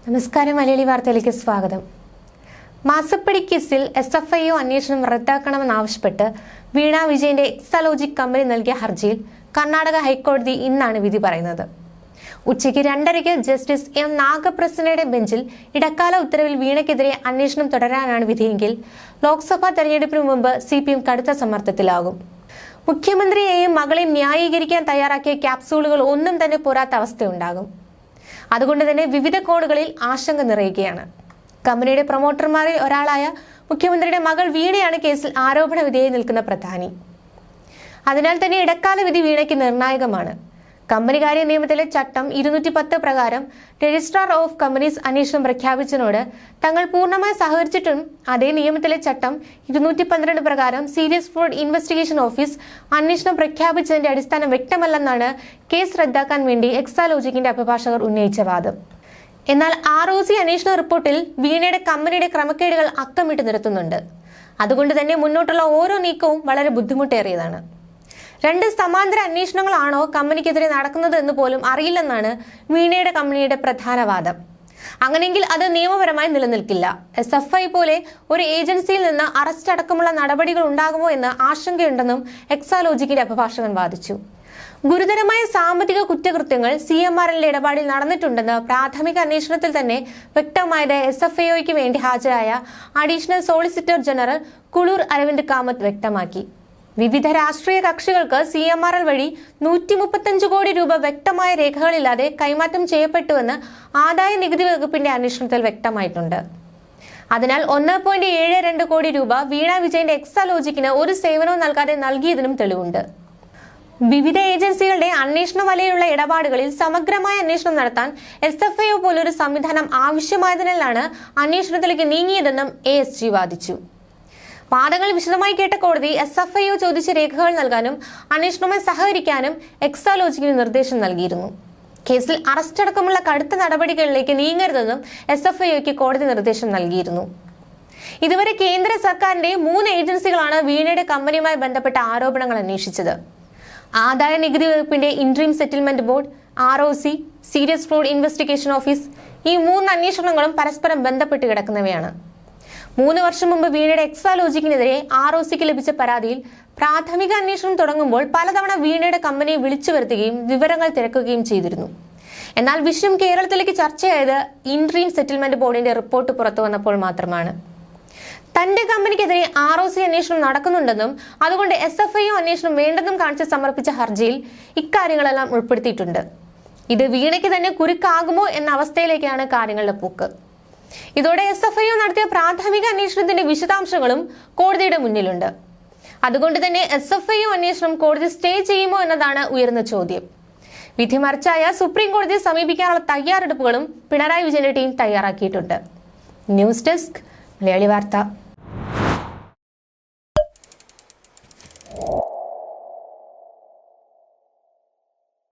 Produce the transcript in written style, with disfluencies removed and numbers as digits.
നമസ്കാരം. മലയാളി വാർത്തയിലേക്ക് സ്വാഗതം. മാസപ്പടി കേസിൽ SFIO അന്വേഷണം റദ്ദാക്കണമെന്നാവശ്യപ്പെട്ട് വീണ വിജയന്റെ എക്സാലോജിക് കമ്പനി നൽകിയ ഹർജിയിൽ കർണാടക ഹൈക്കോടതി ഇന്നാണ് വിധി പറയുന്നത്. ഉച്ചയ്ക്ക് 2:30 ജസ്റ്റിസ് M. നാഗപ്രസന്നയുടെ ബെഞ്ചിൽ ഇടക്കാല ഉത്തരവിൽ വീണയ്ക്കെതിരെ അന്വേഷണം തുടരാനാണ് വിധിയെങ്കിൽ ലോക്സഭാ തെരഞ്ഞെടുപ്പിന് മുമ്പ് CPM കടുത്ത സമ്മർദ്ദത്തിലാകും. മുഖ്യമന്ത്രിയെയും മകളെയും ന്യായീകരിക്കാൻ തയ്യാറാക്കിയ ക്യാപ്സൂളുകൾ ഒന്നും തന്നെ പോരാത്ത അവസ്ഥയുണ്ടാകും. അതുകൊണ്ട് തന്നെ വിവിധ കോണുകളിൽ ആശങ്ക നിറയുകയാണ്. കമ്പനിയുടെ പ്രൊമോട്ടർമാരിൽ ഒരാളായ മുഖ്യമന്ത്രിയുടെ മകൾ വീണയാണ് കേസിൽ ആരോപണ വിധേയമായി നിൽക്കുന്ന പ്രധാനി. അതിനാൽ തന്നെ ഇടക്കാല വിധി വീണയ്ക്ക് നിർണായകമാണ്. കമ്പനികാര്യ നിയമത്തിലെ ചട്ടം 210 പ്രകാരം രജിസ്ട്രാർ ഓഫ് കമ്പനീസ് അന്വേഷണം പ്രഖ്യാപിച്ചതിനോട് തങ്ങൾ പൂർണ്ണമായി സഹകരിച്ചിട്ടും അതേ നിയമത്തിലെ ചട്ടം 212 പ്രകാരം സീരിയസ് ഫ്രോഡ് ഇൻവെസ്റ്റിഗേഷൻ ഓഫീസ് അന്വേഷണം പ്രഖ്യാപിച്ചതിന്റെ അടിസ്ഥാനം വ്യക്തമല്ലെന്നാണ് കേസ് റദ്ദാക്കാൻ വേണ്ടി എക്സാലോജിക്കിന്റെ അഭിഭാഷകർ ഉന്നയിച്ച വാദം. എന്നാൽ ROC അന്വേഷണ റിപ്പോർട്ടിൽ വീണയുടെ കമ്പനിയുടെ ക്രമക്കേടുകൾ അക്കമിട്ട് നിരത്തുന്നുണ്ട്. അതുകൊണ്ട് തന്നെ മുന്നോട്ടുള്ള ഓരോ നീക്കവും വളരെ ബുദ്ധിമുട്ടേറിയതാണ്. 2 സമാന്തര അന്വേഷണങ്ങളാണോ കമ്പനിക്കെതിരെ നടക്കുന്നത് എന്ന് പോലും അറിയില്ലെന്നാണ് വീണയുടെ കമ്പനിയുടെ പ്രധാന വാദം. അങ്ങനെയെങ്കിൽ അത് നിയമപരമായി നിലനിൽക്കില്ല. SFI പോലെ ഒരു ഏജൻസിയിൽ നിന്ന് അറസ്റ്റ് അടക്കമുള്ള നടപടികൾ ഉണ്ടാകുമോ എന്ന് ആശങ്കയുണ്ടെന്നും എക്സാലോജിക്കിന്റെ അഭിഭാഷകൻ വാദിച്ചു. ഗുരുതരമായ സാമ്പത്തിക കുറ്റകൃത്യങ്ങൾ CMRL ഇടപാടിൽ നടന്നിട്ടുണ്ടെന്ന് പ്രാഥമിക അന്വേഷണത്തിൽ തന്നെ വ്യക്തമായത് SFIOയ്ക്ക് വേണ്ടി ഹാജരായ additional solicitor general Kulur Arvind Kamath വ്യക്തമാക്കി. വിവിധ രാഷ്ട്രീയ കക്ഷികൾക്ക് CMRL വഴി 135 കോടി രൂപ വ്യക്തമായ രേഖകളില്ലാതെ കൈമാറ്റം ചെയ്യപ്പെട്ടുവെന്ന് ആദായ നികുതി വകുപ്പിന്റെ അന്വേഷണത്തിൽ വ്യക്തമായിട്ടുണ്ട്. അതിനാൽ 1.72 കോടി രൂപ വീണ വിജയന്റെ എക്സാലോജിക്കിന് ഒരു സേവനവും നൽകാതെ നൽകിയതിനും തെളിവുണ്ട്. വിവിധ ഏജൻസികളുടെ അന്വേഷണ വലയിലുള്ള ഇടപാടുകളിൽ സമഗ്രമായ അന്വേഷണം നടത്താൻ SFIO പോലൊരു സംവിധാനം ആവശ്യമായതിനാലാണ് അന്വേഷണത്തിലേക്ക് നീങ്ങിയതെന്നും ASG വാദിച്ചു. വാദങ്ങൾ വിശദമായി കേട്ട കോടതി SFIO ചോദിച്ച രേഖകൾ നൽകാനും അന്വേഷണവുമായി സഹകരിക്കാനും എക്സാലോജിക്കിന് നിർദ്ദേശം നൽകിയിരുന്നു. കേസിൽ അറസ്റ്റ് അടക്കമുള്ള കടുത്ത നടപടികളിലേക്ക് നീങ്ങരുതെന്നും SFIOയ്ക്ക് കോടതി നിർദ്ദേശം നൽകിയിരുന്നു. ഇതുവരെ കേന്ദ്ര സർക്കാരിന്റെ 3 ഏജൻസികളാണ് വീണയുടെ കമ്പനിയുമായി ബന്ധപ്പെട്ട ആരോപണങ്ങൾ അന്വേഷിച്ചത്. ആദായ നികുതി വകുപ്പിന്റെ interim settlement board, ROC, serious fraud investigation office, ഈ 3 അന്വേഷണങ്ങളും പരസ്പരം ബന്ധപ്പെട്ട് കിടക്കുന്നവയാണ്. 3 വർഷം മുമ്പ് വീണയുടെ എക്സാലോജിക്കിനെതിരെ ROCക്ക് ലഭിച്ച പരാതിയിൽ പ്രാഥമിക അന്വേഷണം തുടങ്ങുമ്പോൾ പലതവണ വീണയുടെ കമ്പനിയെ വിളിച്ചു വരുത്തുകയും വിവരങ്ങൾ തിരക്കുകയും ചെയ്തിരുന്നു. എന്നാൽ വിഷയം കേരളത്തിലേക്ക് ചർച്ചയായത് ഇൻട്രീം സെറ്റിൽമെന്റ് ബോർഡിന്റെ റിപ്പോർട്ട് പുറത്തു വന്നപ്പോൾ മാത്രമാണ്. തന്റെ കമ്പനിക്കെതിരെ ROC അന്വേഷണം നടക്കുന്നുണ്ടെന്നും അതുകൊണ്ട് SFIO അന്വേഷണം വേണ്ടെന്നും കാണിച്ച് സമർപ്പിച്ച ഹർജിയിൽ ഇക്കാര്യങ്ങളെല്ലാം ഉൾപ്പെടുത്തിയിട്ടുണ്ട്. ഇത് വീണയ്ക്ക് തന്നെ കുരുക്കാകുമോ എന്ന അവസ്ഥയിലേക്കാണ് കാര്യങ്ങളുടെ പോക്ക്. ഇതോടെ SFIO നടത്തിയ പ്രാഥമിക അന്വേഷണത്തിന്റെ വിശദാംശങ്ങളും കോടതിയുടെ മുന്നിലുണ്ട്. അതുകൊണ്ട് തന്നെ SFIO അന്വേഷണം കോടതി സ്റ്റേ ചെയ്യുമോ എന്നതാണ് ഉയർന്ന ചോദ്യം. വിധി മറിച്ചായ സുപ്രീം കോടതിയെ സമീപിക്കാനുള്ള തയ്യാറെടുപ്പുകളും പിണറായി വിജയന്റെ ടീം തയ്യാറാക്കിയിട്ടുണ്ട്. ന്യൂസ് ഡെസ്ക്, മലയാളി വാർത്ത.